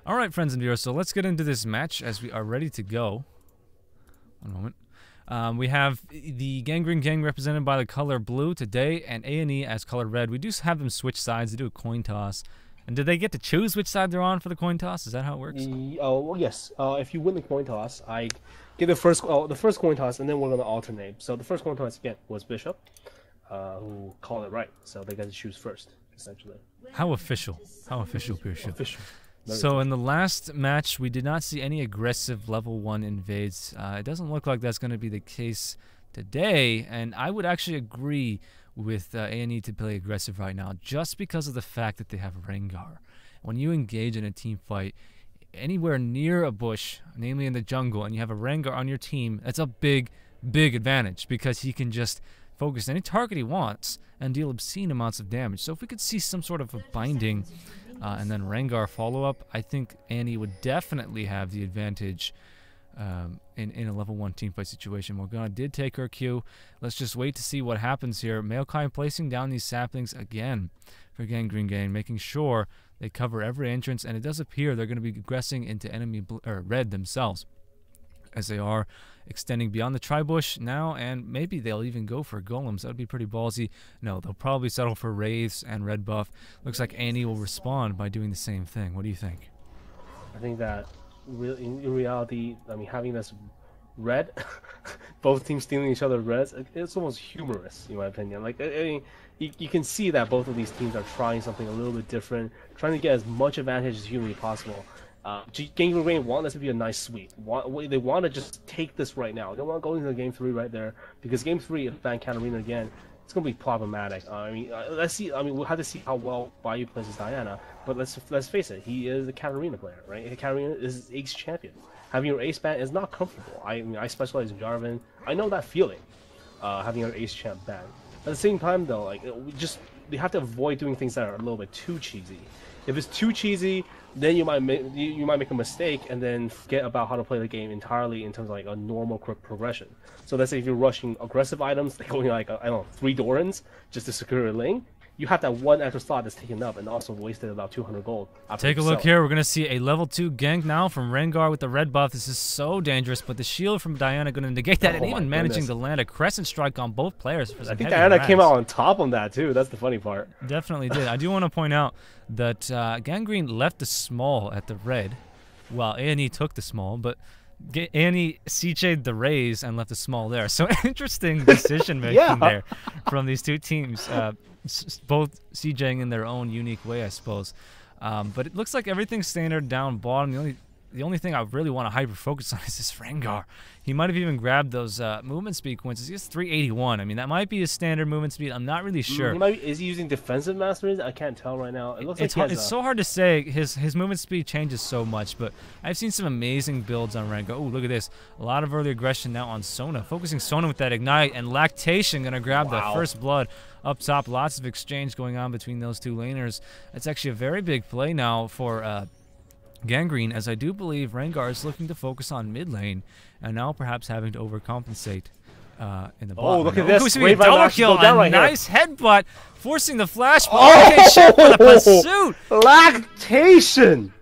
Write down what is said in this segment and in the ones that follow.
All right, friends and viewers, so let's get into this match as we are ready to go. One moment. We have the GanGreen gang represented by the color blue today, and aNe as color red. We do have them switch sides. They do a coin toss. And did they get to choose which side they're on for the coin toss? Is that how it works? Oh, well, yes. If you win the coin toss, I get the first coin toss, and then we're gonna alternate. So the first coin toss again was Bishop, who called it right. So they got to choose first, essentially. How official? How official, Pureshield? Official. So in the last match, we did not see any aggressive level 1 invades. It doesn't look like that's going to be the case today, and I would actually agree with aNe to play aggressive right now, just because of the fact that they have Rengar. When you engage in a team fight anywhere near a bush, namely in the jungle, and you have a Rengar on your team, that's a big, big advantage, because he can just focus any target he wants and deal obscene amounts of damage. So if we could see some sort of a binding and then Rengar follow-up, I think aNe would definitely have the advantage in a level 1 teamfight situation. Morgana did take her Q. Let's just wait to see what happens here. Maokai placing down these saplings again for GanGreen gang, making sure they cover every entrance, and it does appear they're going to be aggressing into enemy red themselves, as they are extending beyond the tri-bush now, and maybe they'll even go for golems. That would be pretty ballsy. No, they'll probably settle for wraiths and red buff. Looks like aNe will respond by doing the same thing. What do you think? I think that in reality, I mean, having this red, both teams stealing each other's reds, it's almost humorous, in my opinion. Like, I mean, you can see that both of these teams are trying something a little bit different, trying to get as much advantage as humanly possible. GanGreen want this to be a nice sweep. They want to just take this right now. They don't want to go into game 3 right there, because game 3, if ban Katarina again, it's going to be problematic. I mean, let's see. I mean, we'll have to see how well Bayou plays as Diana. But let's face it, he is a Katarina player, right? Katarina is his ace champion. Having your ace ban is not comfortable. I mean, I specialize in Jarvan. I know that feeling. Having your ace champ ban. At the same time, though, like we have to avoid doing things that are a little bit too cheesy. If it's too cheesy, then you might make a mistake and then forget about how to play the game entirely in terms of like a normal progression. So let's say if you're rushing aggressive items, like going like I don't know, 3 Dorans just to secure a lane, you have that one extra slot that's taken up and also wasted about 200 gold. Take a look here. We're going to see a level 2 gank now from Rengar with the red buff. This is so dangerous, but the shield from Diana going to negate that, and even managing to land a crescent strike on both players. For some I think Diana came out on top on that too. That's the funny part. Definitely did. I do want to point out that GanGreen left the small at the red, while aNe took the small, but aNe CJ'd the raise and left the small there. So interesting decision making there from these two teams. Both CJing in their own unique way, I suppose. But it looks like everything's standard down bottom. The only thing I really want to hyper focus on is this Rengar. He might have even grabbed those movement speed coins. He has 381. I mean, that might be his standard movement speed. I'm not really sure. Is he using defensive masteries? I can't tell right now. It looks it's so hard to say. His movement speed changes so much, but I've seen some amazing builds on Rengar. Oh, look at this. A lot of early aggression now on Sona. Focusing Sona with that ignite, and Lactation going to grab the first blood up top. Lots of exchange going on between those two laners. It's actually a very big play now for GanGreen, as I do believe Rengar is looking to focus on mid lane, and now perhaps having to overcompensate in the bot. Oh, look at this! Wave double kill, a nice headbutt, forcing the flash. Okay, shit for the pursuit. Lactation.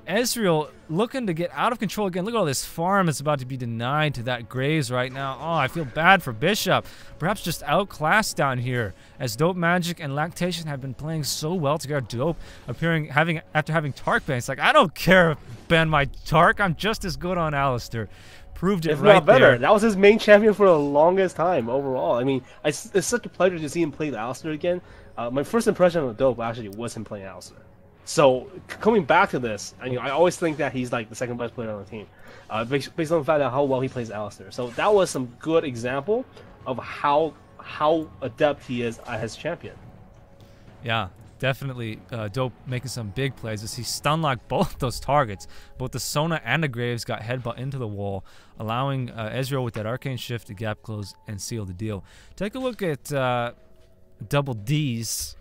Ezreal looking to get out of control again. Look at all this farm that's about to be denied to that Graves right now. Oh, I feel bad for Bishop. Perhaps just outclassed down here, as Dope Magic and Lactation have been playing so well together. Dope after having Tark ban. It's like, I don't care, ban my Tark. I'm just as good on Alistar. Proved it right better. there. That was his main champion for the longest time overall. I mean, it's such a pleasure to see him play the Alistar again. My first impression of Dope actually was him playing Alistar. So coming back to this, I always think that he's like the second best player on the team, based on the fact that how well he plays Alistar. So that was some good example of how adept he is as his champion. Yeah, definitely Dope making some big plays as he stun locked both those targets. Both the Sona and the Graves got headbutt into the wall, allowing Ezreal with that arcane shift to gap close and seal the deal. Take a look at Double D's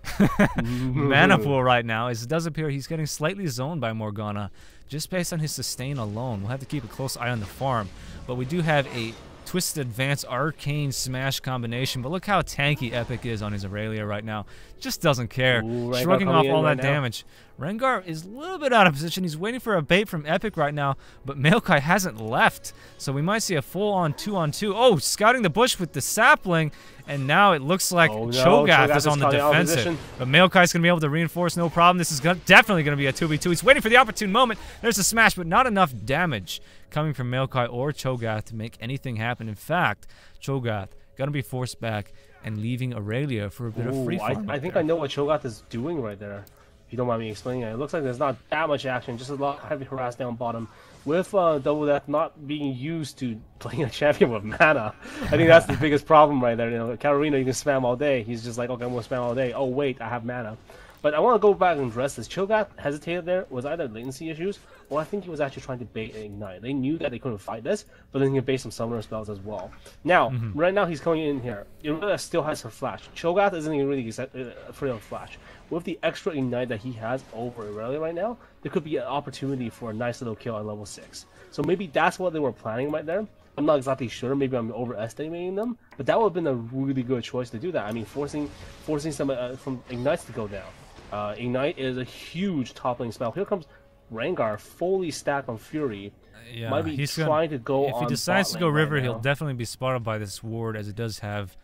mana pool right now, as it does appear he's getting slightly zoned by Morgana just based on his sustain alone. We'll have to keep a close eye on the farm, but we do have a Twisted Advance Arcane Smash combination, but look how tanky Epic is on his Aurelia right now. Just doesn't care. Ooh, Shrugging off all right that now. damage. Rengar is a little bit out of position. He's waiting for a bait from Epic right now, but Maokai hasn't left. So we might see a full-on 2-on-2. Oh, scouting the bush with the sapling, and now it looks like Cho'Gath is on the defensive. But Maokai's going to be able to reinforce, no problem. This is definitely going to be a 2v2. He's waiting for the opportune moment. There's a smash, but not enough damage coming from Maokai or Cho'Gath to make anything happen. In fact, Cho'Gath going to be forced back and leaving Aurelia for a bit of free farm. I think I know what Cho'Gath is doing right there. If you don't mind me explaining it. It looks like there's not that much action, just a lot of heavy harass down bottom. With Double Death not being used to playing a champion with mana. I think that's the biggest problem right there. You know, Katarina, you can spam all day. He's just like, okay, I'm going to spam all day. Oh, wait, I have mana. But I want to go back and address this. Cho'Gath hesitated there. Was either latency issues, or I think he was actually trying to bait and ignite. They knew that they couldn't fight this, but then he could bait some summoner spells as well. Now, right now he's coming in here. Irelia still has her flash. Cho'Gath isn't even really afraid of flash. With the extra ignite that he has over Irelia right now, there could be an opportunity for a nice little kill at level 6. So maybe that's what they were planning right there. I'm not exactly sure. Maybe I'm overestimating them, but that would have been a really good choice to do that. I mean, forcing some from ignites to go down. Ignite is a huge toppling spell. Here comes Rengar, fully stacked on Fury. Yeah, might be trying to go. If he decides to go river, he'll definitely be spotted by this ward, as it does have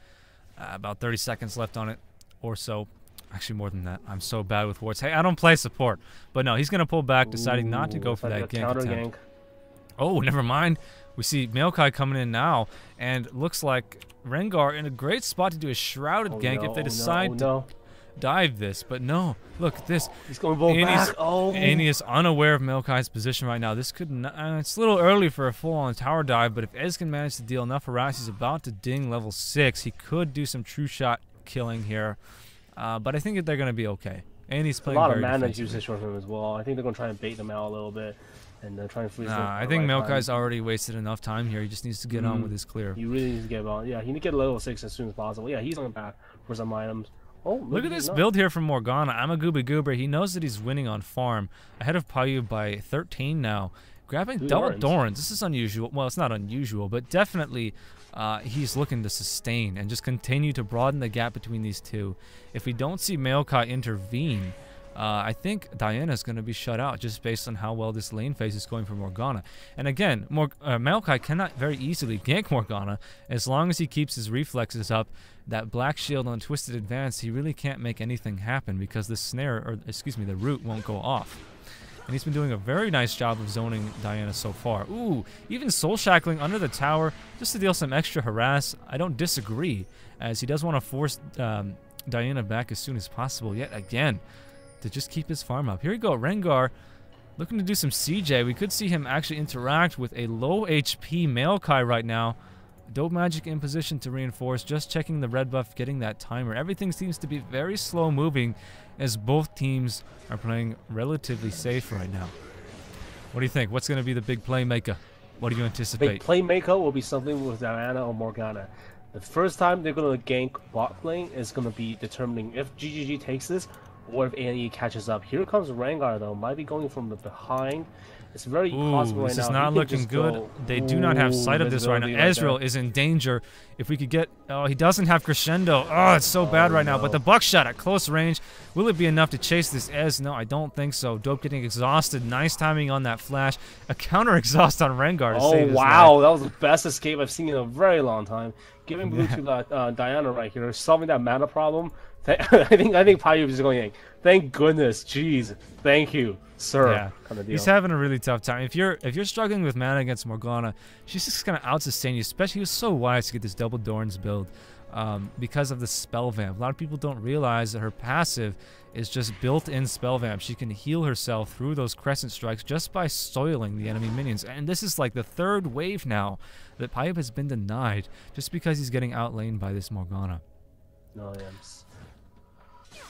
about 30 seconds left on it, or so. Actually, more than that. I'm so bad with wards. Hey, I don't play support, but no, he's gonna pull back, deciding not to go for that gank attempt. Oh, never mind. We see Maokai coming in now, and looks like Rengar in a great spot to do a shrouded gank if they decide to dive this. But no, look at this. He's going both back. aNe is unaware of Maokai's position right now. This could it's a little early for a full-on tower dive, but if Ez can manage to deal enough harass, he's about to ding level 6. He could do some true shot killing here. But I think they're going to be okay. And he's playing a lot of mana usage from him as well. I think they're going to try and bait them out a little bit and try and freeze them. I think Maokai's already wasted enough time here. He just needs to get on with his clear. He really needs to get on. Yeah, he needs to get level 6 as soon as possible. Yeah, he's on back for some items. Oh, look at this build here from Morgana. I'm a Gooby Goober. He knows that he's winning on farm. Ahead of Payu by 13 now. Grabbing double Dorans. This is unusual. Well, it's not unusual, but definitely he's looking to sustain and just continue to broaden the gap between these two. If we don't see Maokai intervene, I think Diana's going to be shut out just based on how well this lane phase is going for Morgana. And again, Maokai cannot very easily gank Morgana as long as he keeps his reflexes up. That black shield on Twisted Advance, he really can't make anything happen because the snare, or excuse me, the root won't go off. And he's been doing a very nice job of zoning Diana so far. Ooh, even soul shackling under the tower just to deal some extra harass. I don't disagree, as he does want to force Diana back as soon as possible yet again to just keep his farm up. Here we go, Rengar looking to do some CJ. We could see him actually interact with a low HP Maokai right now. Dope Magic in position to reinforce, just checking the red buff, getting that timer. Everything seems to be very slow moving as both teams are playing relatively safe right now. What do you think? What's going to be the big playmaker? What do you anticipate? Big playmaker will be something with Diana or Morgana. The first time they're going to gank bot lane is going to be determining if GGG takes this or if aNe catches up. Here comes Rengar though, might be going from the behind. It's very possible right now. This is not looking good. They do not have sight of this right now. Ezreal is in danger. If we could get... Oh, he doesn't have Crescendo. Oh, it's so bad right now. But the buckshot at close range. Will it be enough to chase this Ez? No, I don't think so. Dope getting exhausted. Nice timing on that flash. A counter exhaust on Rengar to save his wow. life. That was the best escape I've seen in a very long time. Giving blue to Diana right here. Solving that mana problem. I think Payu is going, thank goodness. Jeez. Thank you, sir. Yeah. Kind of deal. He's having a really tough time. If you're struggling with mana against Morgana, she's just gonna out-sustain you. Especially, he was so wise to get this double Dorns build because of the spell vamp. A lot of people don't realize that her passive is just built-in spell vamp. She can heal herself through those crescent strikes just by soiling the enemy minions. And this is like the third wave now that Payu has been denied just because he's getting outlaned by this Morgana. No, yes.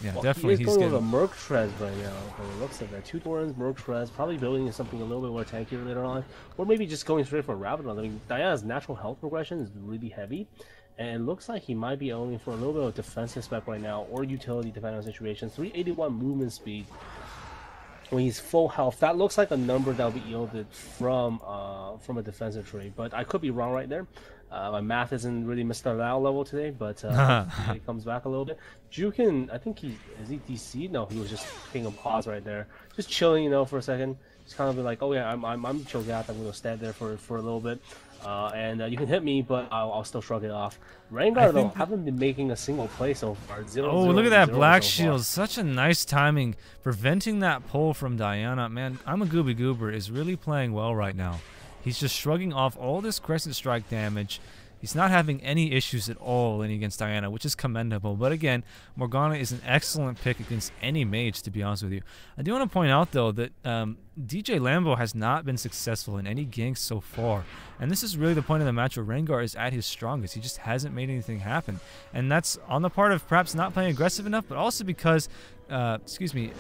Yeah, well, definitely. He's going with a Merc Shreds right now. It looks like that. 2 Dorans, Merc Shreds, probably building something a little bit more tankier later on. Or maybe just going straight for Rabadon. I mean, Diana's natural health progression is really heavy. And it looks like he might be aiming for a little bit of defensive spec right now, or utility depending on situations. 381 movement speed. when he's full health, that looks like a number that'll be yielded from a defensive trade. But I could be wrong right there. My math isn't really Mr. Lau level today, but he comes back a little bit. Jukin, I think he DC? No, he was just taking a pause right there, just chilling, you know, for a second. Just kind of be like, oh yeah, I'm Cho'Gath. I'm gonna stand there for a little bit, and you can hit me, but I'll still shrug it off. Rengar though, haven't been making a single play so far. Look at that Black Shield! Such a nice timing, preventing that pull from Diana. Man, I'm a Gooby Goober is really playing well right now. He's just shrugging off all this Crescent Strike damage. He's not having any issues at all against Diana, which is commendable. But again, Morgana is an excellent pick against any mage, to be honest with you. I do want to point out, though, that DJ Lambo has not been successful in any ganks so far. And this is really the point of the match where Rengar is at his strongest. He just hasn't made anything happen. And that's on the part of perhaps not playing aggressive enough, but also because, GanGreen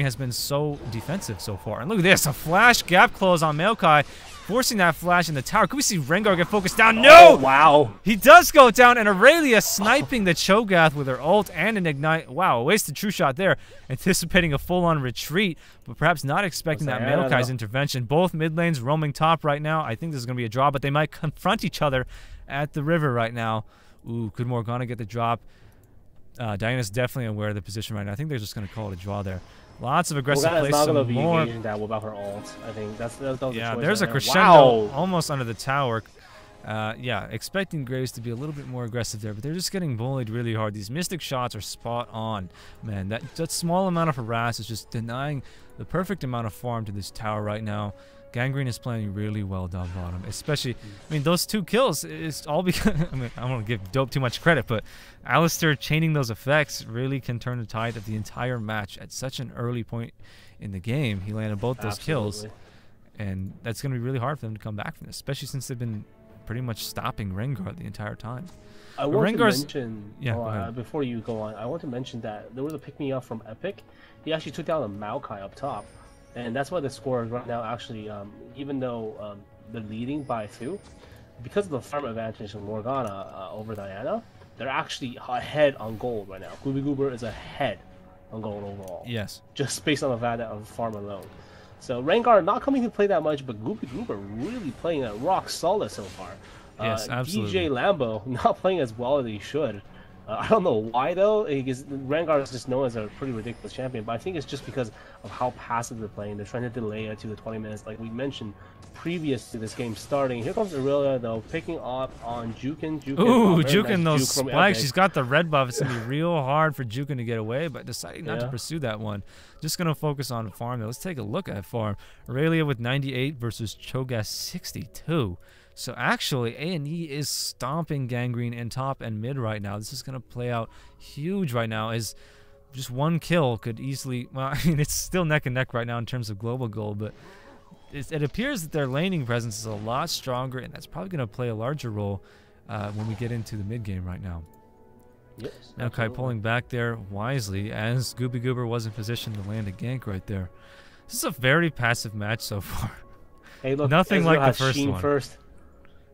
has been so defensive so far. And look at this, a flash gap close on Maokai, forcing that flash in the tower. Could we see Rengar get focused down? No! Oh, wow. He does go down, and Aurelia sniping the Cho'Gath with her ult and an ignite. Wow, a wasted true shot there. Anticipating a full-on retreat, but perhaps not expecting that Maokai's intervention. Both mid lanes roaming top right now. I think this is going to be a draw, but they might confront each other at the river right now. Ooh, could Morgana get the drop? Diana's definitely aware of the position right now. I think they're just going to call it a draw there. Lots of aggressive plays. Not going to be engaging that without her ult. I think that's the yeah, choice there's right a crescendo almost under the tower. Yeah, expecting Graves to be a little bit more aggressive there, but they're just getting bullied really hard. These Mystic shots are spot on. Man, that small amount of harass is just denying the perfect amount of farm to this tower right now. GanGreen is playing really well down bottom, especially, I mean, those 2 kills is all because, I mean, I don't want to give Dope too much credit, but Alistair chaining those effects really can turn the tide of the entire match at such an early point in the game. He landed both those kills, and that's going to be really hard for them to come back from this, especially since they've been pretty much stopping Rengar the entire time. I want to mention, before you go on, I want to mention that there was a pick-me-up from Epic. He actually took down a Maokai up top. And that's why the score is right now actually, even though they're leading by 2, because of the farm advantage of Morgana over Diana, they're actually ahead on gold right now. Gooby Goober is ahead on gold overall. Yes. Just based on the fact that of farm alone. So Rengar not coming to play that much, but Gooby Goober really playing at rock solid so far. Yes, absolutely. DJ Lambo not playing as well as he should. I don't know why though, because Rengar is just known as a pretty ridiculous champion, but I think it's just because of how passive they're playing. They're trying to delay it to the 20 minutes, like we mentioned previous to this game starting. Here comes Aurelia though, picking up on Jukin. Ooh, Jukin those spikes. She's got the red buff. It's going to be real hard for Jukin to get away, but deciding not to pursue that one. Just going to focus on farm though. Let's take a look at farm. Aurelia with 98 versus Cho'Gath 62. So actually, aNe is stomping GanGreen in top and mid right now. This is going to play out huge right now, as just 1 kill could easily... Well, I mean, it's still neck and neck right now in terms of global gold, but it appears that their laning presence is a lot stronger, and that's probably going to play a larger role when we get into the mid game right now. Yes, Maokai pulling back there wisely, as Gooby Goober was in position to land a gank right there. This is a very passive match so far. Hey, look, nothing like the first one. First.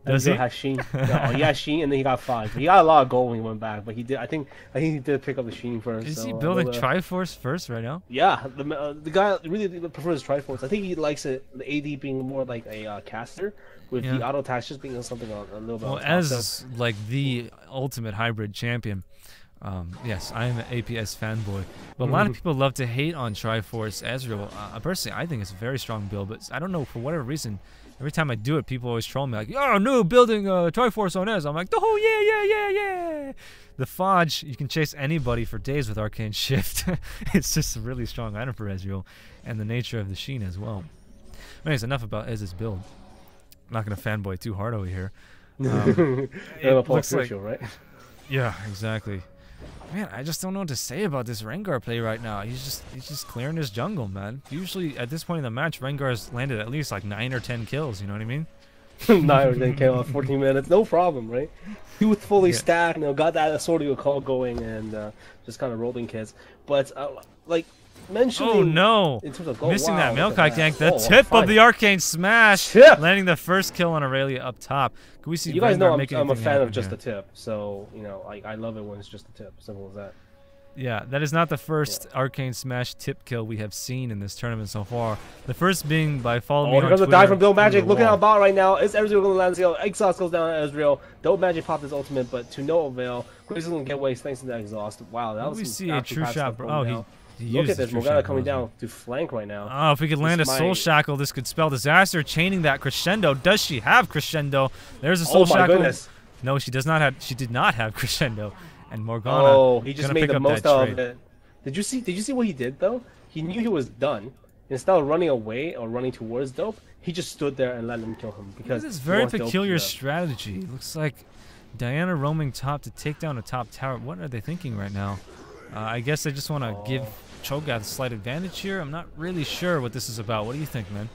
Does he? Has Sheen. No, he has Sheen, and then he got 5. He got a lot of gold when he went back, but he did. I think he did pick up the Sheen first. Is he building Triforce first right now? Yeah, the guy really prefers Triforce. I think he likes it. The AD being more like a caster, with the auto attacks just being something a little bit. Well, as like the ultimate hybrid champion. Yes, I am an APS fanboy, but a lot of people love to hate on Triforce Ezreal. Personally, I think it's a very strong build, but I don't know, for whatever reason, every time I do it, people always troll me like, "Oh no, building Triforce on Ez." I'm like, "Oh yeah." The Fodge, you can chase anybody for days with Arcane Shift. It's just a really strong item for Ezreal, and the nature of the Sheen as well. Anyways, enough about Ez's build. I'm not gonna fanboy too hard over here. It looks like, right? Yeah, exactly. Man, I just don't know what to say about this Rengar play right now. He's just clearing his jungle, man. Usually at this point in the match, Rengar's landed at least like 9 or 10 kills. You know what I mean? 9 or 10 kills in 14 minutes, no problem, right? He was fully stacked, got that sort of call going, and just kind of rolling kids. But like mentioning, oh no, in terms of missing that Maokai gank, the tip of the arcane smash, landing the first kill on Aurelia up top. Can we see? You guys know I'm a fan of just the tip, so I love it when it's just the tip. Simple as that. Yeah, that is not the first Arcane Smash tip kill we have seen in this tournament so far. The first being by Follow Me on here comes Twitter. the dive from Dope Magic. Look at how bot right now. Is Ezreal going to land the exhaust goes down on Ezreal. Dope Magic popped his ultimate, but to no avail. Grace is going to get waste thanks to the exhaust. Wow, that was we some see a true shot, bro. Oh, he look at this. Morgana coming down to flank right now. Oh, if we could land a Soul Shackle, this could spell disaster. Chaining that Crescendo. Does she have Crescendo? There's a Soul Shackle. Goodness. No, she does not have. She did not have Crescendo. And Morgana. Oh, he just made the most of it. Did you see what he did though? He knew he was done. Instead of running away or running towards Dope, he just stood there and let him kill him because this is very peculiar strategy. Looks like Diana roaming top to take down a top tower. What are they thinking right now? I guess they just want to give Cho'Gath a slight advantage here. I'm not really sure what this is about. What do you think, man?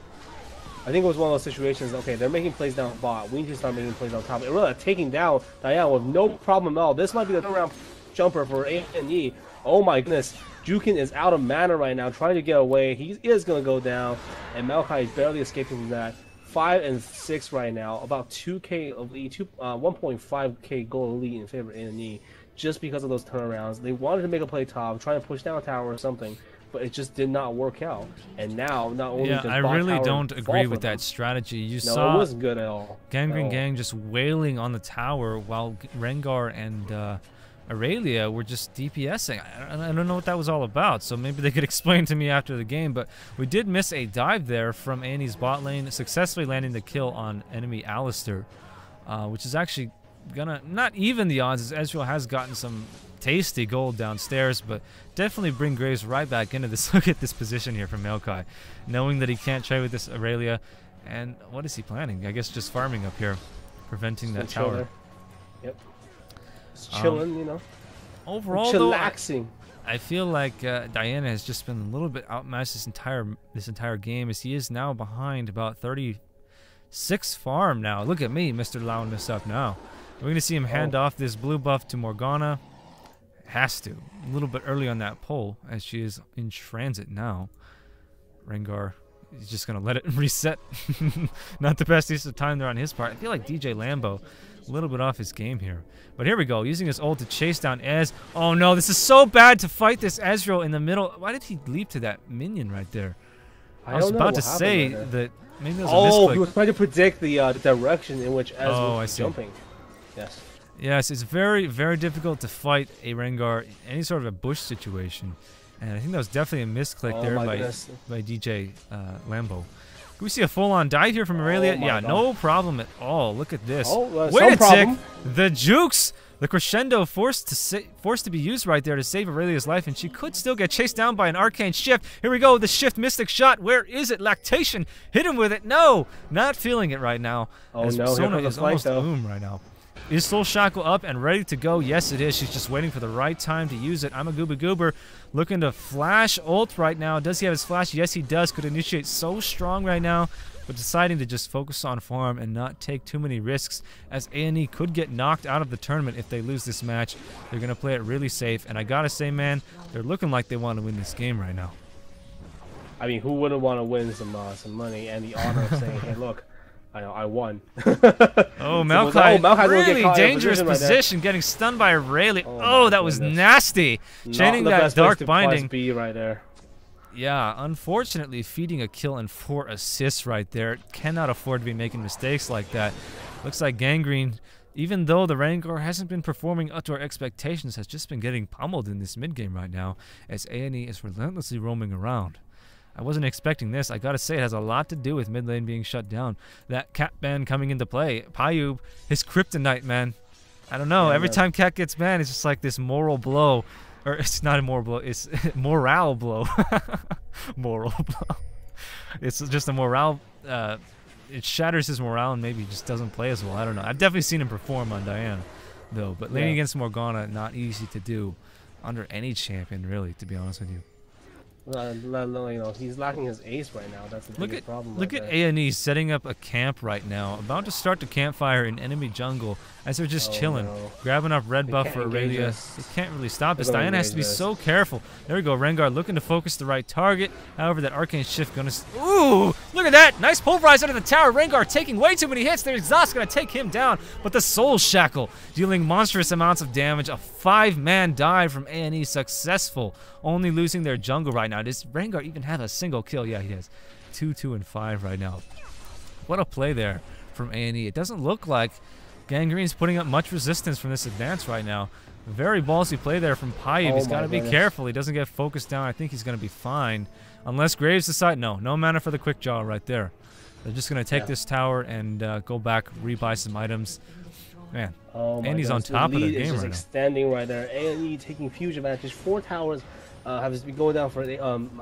I think it was one of those situations. Okay, they're making plays down bot. We need to start making plays on top. They're really taking down Diana with no problem at all. This might be the turnaround jumper for aNe. Oh my goodness. Jukin is out of mana right now, trying to get away. He is going to go down, and Maokai is barely escaping from that. 5 and 6 right now, about 2k of lead, 1.5k goal lead in favor of aNe, just because of those turnarounds. They wanted to make a play top, try and push down a tower or something, but it just did not work out. And now, not only does I really don't agree with that strategy. You saw it wasn't good at all. GanGreen Gang just wailing on the tower while Rengar and Aurelia were just DPSing. I don't know what that was all about, so maybe they could explain to me after the game, but we did miss a dive there from aNe's bot lane, successfully landing the kill on enemy Alistar, which is actually gonna not even the odds, as Ezreal has gotten some tasty gold downstairs, but definitely bring Graves right back into this. Look at this position here from Maokai, knowing that he can't trade with this Aurelia, and what is he planning? I guess just farming up here, preventing that tower. Yep. Just chilling, you know. Overall, chillaxing. I feel like Diana has just been a little bit outmatched this entire game, as he is now behind about 36 farm now. Look at me, Mr. Allowing this up now. We're going to see him hand off this blue buff to Morgana. Has to. A little bit early on that pull, as she is in transit now. Rengar is just going to let it reset. Not the best use of time there on his part. I feel like DJ Lambo a little bit off his game here. But here we go, using his ult to chase down Ez. Oh no, this is so bad to fight this Ezreal in the middle. Why did he leap to that minion right there? I was about to say that maybe there was a misclick. He was trying to predict the direction in which Ez was jumping. Yes. Yes, it's very, very difficult to fight a Rengar in any sort of a bush situation. And I think that was definitely a misclick there by DJ Lambo. Can we see a full-on dive here from Aurelia? Yeah, no problem at all. Look at this. Wait a tick. The jukes. The crescendo forced to be used right there to save Aurelia's life, and she could still get chased down by an arcane shift. Here we go. The shift mystic shot. Where is it? Lactation. Hit him with it. No, not feeling it right now. Oh no, Sona is almost boom right now. Is Soul Shackle up and ready to go? Yes, it is. She's just waiting for the right time to use it. I'm a Goober looking to flash ult right now. Does he have his flash? Yes, he does. Could initiate so strong right now, but deciding to just focus on farm and not take too many risks, as aNe could get knocked out of the tournament if they lose this match. They're going to play it really safe, and I gotta say, man, they're looking like they want to win this game right now. I mean, who wouldn't want to win some money and the honor of saying, hey, look, I won. Oh, Maokai, really dangerous position, getting stunned by Aurelia. Oh, that was nasty. Chaining that dark binding. B right there. Yeah, unfortunately, feeding a kill and 4 assists right there. Cannot afford to be making mistakes like that. Looks like GanGreen, even though the Rengar hasn't been performing up to our expectations, has just been getting pummeled in this mid game right now, as aNe is relentlessly roaming around. I wasn't expecting this. I gotta say, it has a lot to do with mid lane being shut down. That cat ban coming into play. Payub, his kryptonite, man. I don't know. Every time cat gets banned, it's just like this moral blow. Or it's not a moral blow. It's morale blow. Moral blow. It's just a morale. It shatters his morale and maybe he just doesn't play as well. I don't know. I've definitely seen him perform on Diana, though. But laning against Morgana, not easy to do under any champion, really, to be honest with you. He's lacking his ace right now. That's the biggest problem. Look at aNe setting up a camp right now, about to start the campfire in enemy jungle as they're just chilling, grabbing up red buff for Aurelia. They can't really stop this. Diana has to be so careful. There we go. Rengar looking to focus the right target. However, that arcane shift gonna. Ooh! Look at that! Nice pulverize under the tower. Rengar taking way too many hits. Their exhaust gonna take him down, but the soul shackle dealing monstrous amounts of damage. A 5-man dive from aNe successful, only losing their jungle right now. Does Rengar even have a single kill? Yeah, he has 2, 2, and 5 right now. What a play there from aNe. It doesn't look like GanGreen's putting up much resistance from this advance right now. Very ballsy play there from Payib. He's got to be careful. He doesn't get focused down. I think he's going to be fine. Unless Graves decide, no mana for the quick draw right there. They're just going to take this tower and go back, rebuy some items. Man, aNe's on top of the game right now. Extending right there. aNe taking huge advantage. 4 towers have been going down for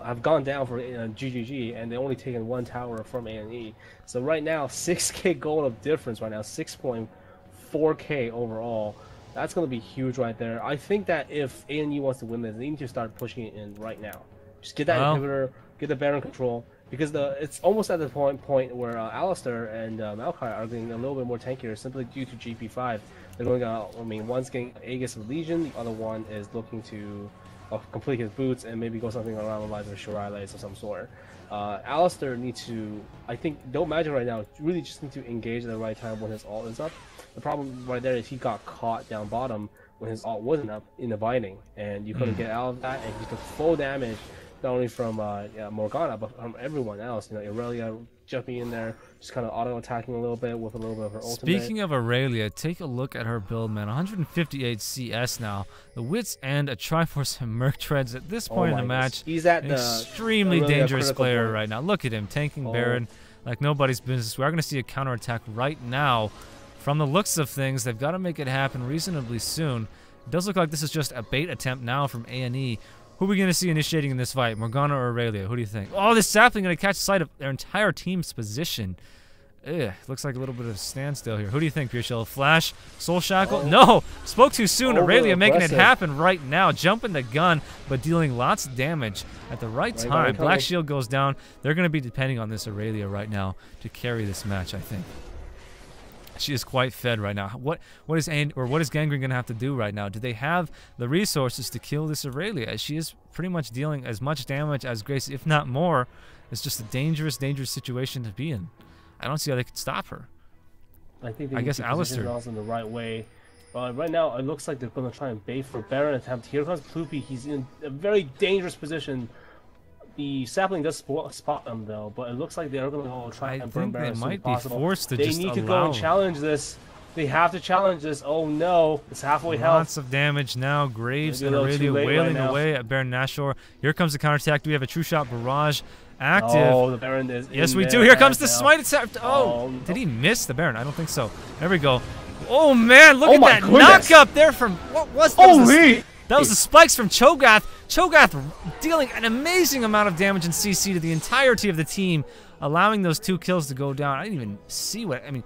have gone down for GGG, and they only taken 1 tower from aNe. So right now, 6K gold of difference right now, 6.4K overall. That's going to be huge right there. I think that if aNe wants to win this, they need to start pushing it in right now. Just get that inhibitor, get the Baron control, because it's almost at the point where Alistar and Maokai are getting a little bit more tankier simply due to GP5. They're going out. I mean, one's getting Aegis of Legion, the other one is looking to complete his boots and maybe go something around the lines of Shirai's of some sort. Alistar needs to, I think, don't imagine right now, really just need to engage at the right time when his ult is up. The problem right there is he got caught down bottom when his ult wasn't up in the binding, and you couldn't get out of that, and he took full damage not only from Morgana, but from everyone else. You know, Aurelia jumping in there, just kind of auto-attacking a little bit with a little bit of her ultimate. Speaking of Aurelia, take a look at her build, man. 158 CS now. The Wits and a Triforce and Merc Treads at this point in the match. He's at an extremely dangerous player right now. Look at him, tanking Baron like nobody's business. We are going to see a counterattack right now. From the looks of things, they've got to make it happen reasonably soon. It does look like this is just a bait attempt now from aNe. Who are we going to see initiating in this fight, Morgana or Aurelia? Who do you think? Oh, this sapling going to catch sight of their entire team's position. Ugh, looks like a little bit of a standstill here. Who do you think, Pureshield? Flash? Soul Shackle? No! Spoke too soon. Aurelia making it happen right now. Jumping the gun, but dealing lots of damage at the right time. Black Shield goes down. They're going to be depending on this Aurelia right now to carry this match, I think. She is quite fed right now. What is GanGreen gonna have to do right now? Do they have the resources to kill this Aurelia? As she is pretty much dealing as much damage as Grace, if not more. It's just a dangerous situation to be in. I don't see how they could stop her. I guess Alistar in the right way. Right now, it looks like they're gonna try and bait for Baron attempt. Here comes Ploopy. He's in a very dangerous position. The sapling does spot them though, but it looks like they're going to try and burn Baron as soon as possible. They need to go and challenge this. They have to challenge this. Oh no, it's halfway health. Lots of damage now. Graves and Aurelia wailing away at Baron Nashor. Here comes the counterattack. Do we have a True Shot Barrage active? Oh, the Baron is. Yes, we do. Here comes the smite attempt. Oh, did he miss the Baron? I don't think so. There we go. Oh man, look at that knock up there from what was that? That was the spikes from Cho'Gath. Cho'Gath dealing an amazing amount of damage in CC to the entirety of the team, allowing those 2 kills to go down. I didn't even see what... I mean,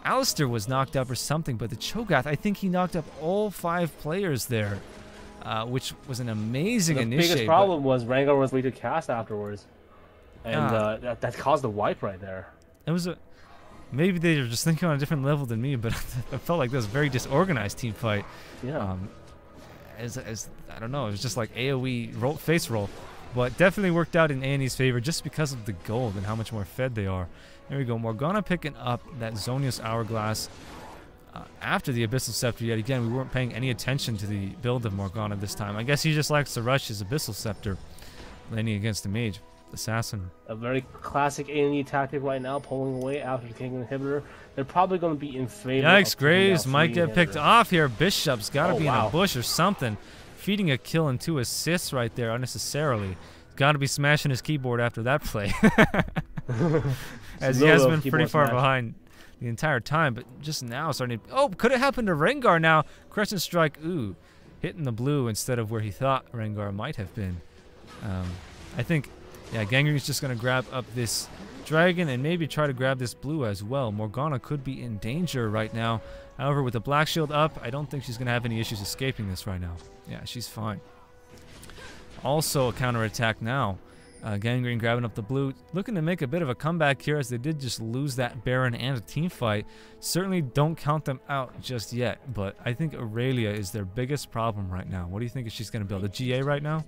Alistar was knocked up or something, but the Cho'Gath, I think he knocked up all 5 players there, which was an amazing initiative. The biggest problem was Rengar was ready to cast afterwards, and that caused the wipe right there. It was a... Maybe they were just thinking on a different level than me, but I felt like that was a very disorganized team fight. Yeah. I don't know, it was just like AoE face roll, but definitely worked out in aNe's favor just because of the gold and how much more fed they are. There we go, Morgana picking up that Zonius Hourglass after the Abyssal Scepter. Yet again, we weren't paying any attention to the build of Morgana this time. I guess he just likes to rush his Abyssal Scepter, landing against the mage. Assassin. A very classic aNe tactic right now, pulling away after taking an inhibitor. They're probably going to be in favor. Yikes, Graves might get picked off here. Bishop's got to be in a bush or something. Feeding a kill and 2 assists right there unnecessarily. Got to be smashing his keyboard after that play. As he has been pretty far behind the entire time, but just now starting to... Oh, could it happen to Rengar now? Crescent Strike, ooh. Hitting the blue instead of where he thought Rengar might have been. I think... Yeah, GanGreen's just going to grab up this dragon and maybe try to grab this blue as well. Morgana could be in danger right now. However, with the Black Shield up, I don't think she's going to have any issues escaping this right now. Yeah, she's fine. Also a counterattack now. GanGreen grabbing up the blue, looking to make a bit of a comeback here as they did just lose that Baron and a team fight. Certainly don't count them out just yet, but I think Aurelia is their biggest problem right now. What do you think she's going to build? A GA right now?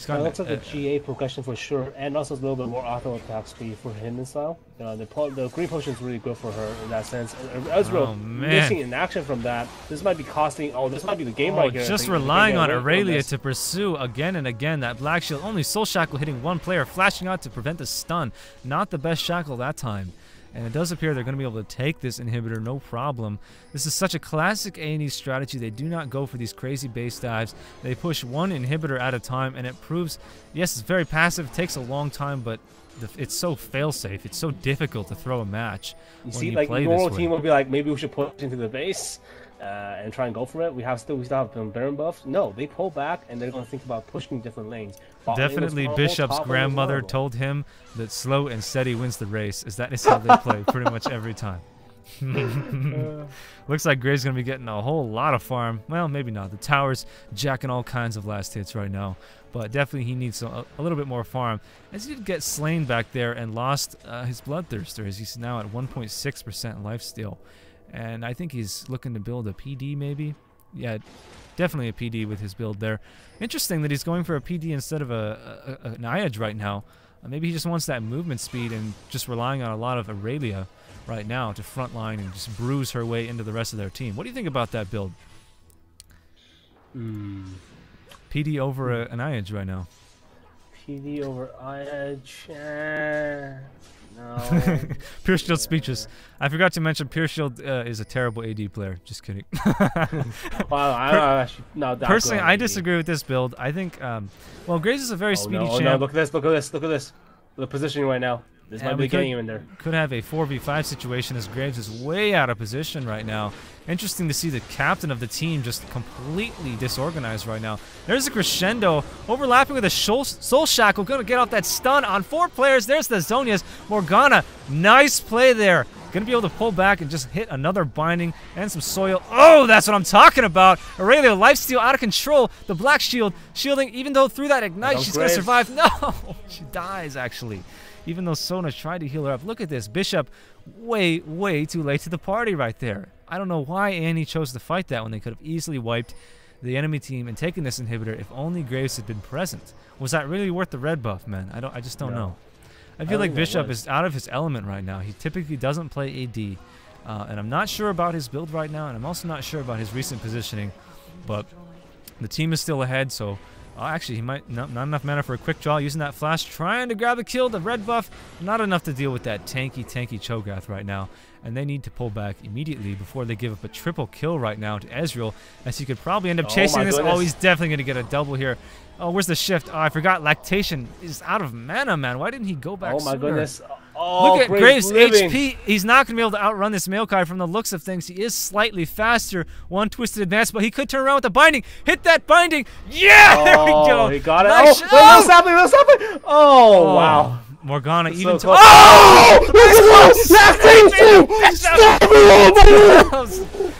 It looks like a GA progression for sure, and also a little bit more auto attack speed for him in style. The green potion is really good for her in that sense. Ezreal missing in action from that. This might be costing. Oh, this might be the game right here. Just relying on Aurelia to pursue again and again. That Black Shield, only Soul Shackle hitting one player, flashing out to prevent the stun. Not the best shackle that time. And it does appear they're going to be able to take this inhibitor, no problem. This is such a classic aNe strategy. They do not go for these crazy base dives. They push one inhibitor at a time, and it proves, yes, it's very passive. It takes a long time, but it's so fail-safe. It's so difficult to throw a match. You see, like, normal team will be like, maybe we should push into the base and try and go for it. We still have them Baron buffs. No, they pull back, and they're going to think about pushing different lanes. Definitely Bishop's grandmother told him that slow and steady wins the race, as that is how they play pretty much every time. Looks like Gray's going to be getting a whole lot of farm. Well, maybe not. The tower's jacking all kinds of last hits right now, but definitely he needs a little bit more farm, as he did get slain back there and lost his Bloodthirster, as he's now at 1.6% lifesteal. And I think he's looking to build a PD maybe. Yeah, definitely a PD with his build there. Interesting that he's going for a PD instead of an Iage right now. Maybe he just wants that movement speed and just relying on a lot of Aurelia right now to frontline and just bruise her way into the rest of their team. What do you think about that build? PD over an Iage right now. PD over Iage. No. Pureshield speeches. I forgot to mention Pureshield is a terrible AD player. Just kidding. Personally, I disagree with this build. I think, well, Graves is a very speedy champ. No, look at this, look at this, look at this. The positioning right now. This might be getting him in there. Could have a 4v5 situation as Graves is way out of position right now. Interesting to see the captain of the team just completely disorganized right now. There's a crescendo overlapping with a Soul Shackle. Going to get off that stun on 4 players. There's the Zhonya's. Morgana, nice play there. Going to be able to pull back and just hit another binding and some soil. Oh, that's what I'm talking about. Aurelia, lifesteal out of control. The Black Shield shielding, even though through that Ignite, she's going to survive. No, she dies actually. Even though Sona tried to heal her up. Look at this. Bishop way too late to the party right there. I don't know why aNe chose to fight that when they could have easily wiped the enemy team and taken this inhibitor if only Graves had been present. Was that really worth the red buff, man? I just don't know. I feel like Bishop is out of his element right now. He typically doesn't play AD. And I'm not sure about his build right now, and I'm also not sure about his recent positioning. But the team is still ahead, so... actually, he might not enough mana for a quick draw. Using that flash, trying to grab the kill. The red buff, not enough to deal with that tanky Cho'Gath right now. And they need to pull back immediately before they give up a triple kill right now to Ezreal, as he could probably end up chasing this. Oh, he's definitely going to get a double here. Oh, where's the shift? Oh, I forgot. Lactation is out of mana, man. Why didn't he go back sooner? Goodness. Oh, look at Graves' HP. He's not going to be able to outrun this Maokai from the looks of things. He is slightly faster. One twisted advance, but he could turn around with the binding. Hit that binding. Yeah, there we go. He got it. Nice. What's happening? What's happening? Oh, wow. Morgana it's even so that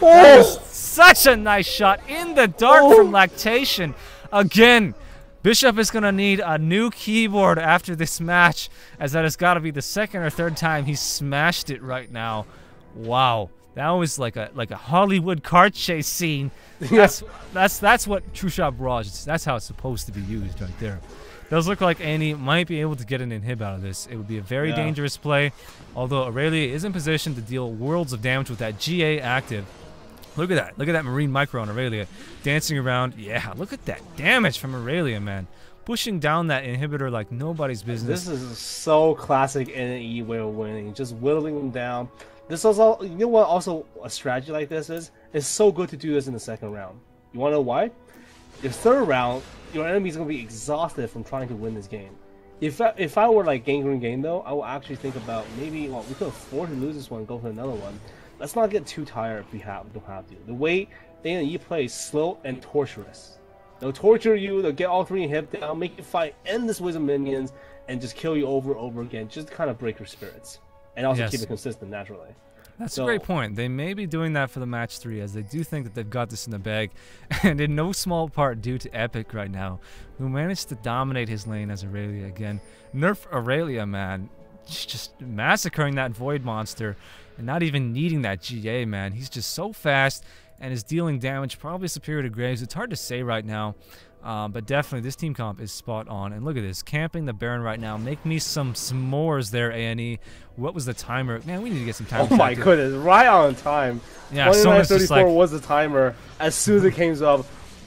was such a nice shot in the dark from Lactation. Again, Bishop is going to need a new keyboard after this match, as that has got to be the second or third time he smashed it right now. Wow. That was like a Hollywood car chase scene. That's what True Shot Barrage is. That's how it's supposed to be used right there. Does look like aNe might be able to get an inhib out of this. It would be a very dangerous play, although Aurelia is in position to deal worlds of damage with that GA active. Look at that. Look at that Marine Micro on Aurelia dancing around. Yeah, look at that damage from Aurelia, man. Pushing down that inhibitor like nobody's business. This is so classic aNe way of winning. Just whittling them down. This is all, you know what also a strategy like this is? It's so good to do this in the second round. You want to know why? The third round, your enemy's going to be exhausted from trying to win this game. If I were like GanGreen game though, I would actually think about maybe, well, we could afford to lose this one and go for another one. Let's not get too tired if we don't have to. The way aNe plays slow and torturous. They'll torture you, they'll get all 3 hit down, make you fight endless waves of minions, and just kill you over and over again, just to kind of break your spirits. And also keep it consistent naturally. That's a great point. They may be doing that for the match 3, as they do think that they've got this in the bag, and in no small part due to Epic right now, who managed to dominate his lane as Aurelia again. Nerf Aurelia, man. Just massacring that Void monster and not even needing that GA, man. He's just so fast and is dealing damage probably superior to Graves. It's hard to say right now. But definitely, this team comp is spot on. And look at this, camping the Baron right now. Make me some s'mores there, aNe. What was the timer? Man, we need to get some time. Oh my goodness, right on time. Yeah, 29:34 like... was the timer. As soon as it came up,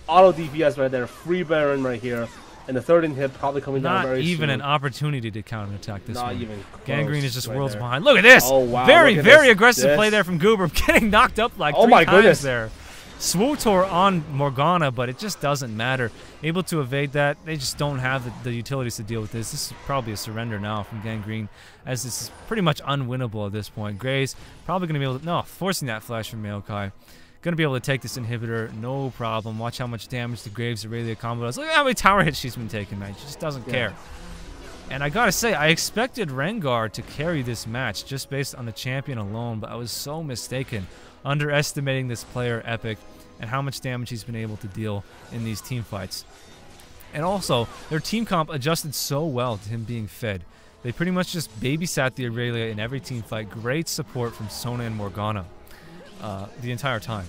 auto DPS right there, free Baron right here. And the 3rd hit probably coming down very soon. Not even an opportunity to counterattack this one. Not even close. GanGreen is just worlds behind. Look at this! Oh, wow. Very aggressive play there from Goober. Getting knocked up like 3 times there. Swootor on Morgana, but it just doesn't matter. Able to evade that. They just don't have the utilities to deal with this. This is probably a surrender now from GanGreen, as this is pretty much unwinnable at this point. Graves probably going to be able to... No, forcing that flash from Maokai. Going to be able to take this inhibitor, no problem. Watch how much damage the Graves Aurelia combo does. Look at how many tower hits she's been taking, man. She just doesn't care. And I gotta say, I expected Rengar to carry this match just based on the champion alone, but I was so mistaken, underestimating this player, Epic, and how much damage he's been able to deal in these team fights. And also, their team comp adjusted so well to him being fed. They pretty much just babysat the Aurelia in every team fight. Great support from Sona and Morgana the entire time.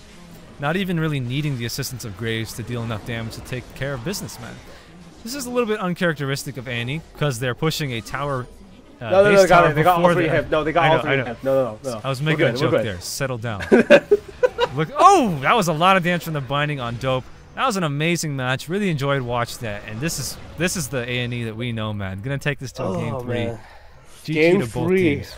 Not even really needing the assistance of Graves to deal enough damage to take care of business, man. This is a little bit uncharacteristic of aNe, because they're pushing a tower. No, they got all 3 hip. No, they got all 3 hip. No. I was making a joke there. Settle down. Look, oh, that was a lot of damage from the binding on Dope. That was an amazing match. Really enjoyed watching that. And this is the aNe that we know, man. Gonna take this to a game 3. GG to both teams.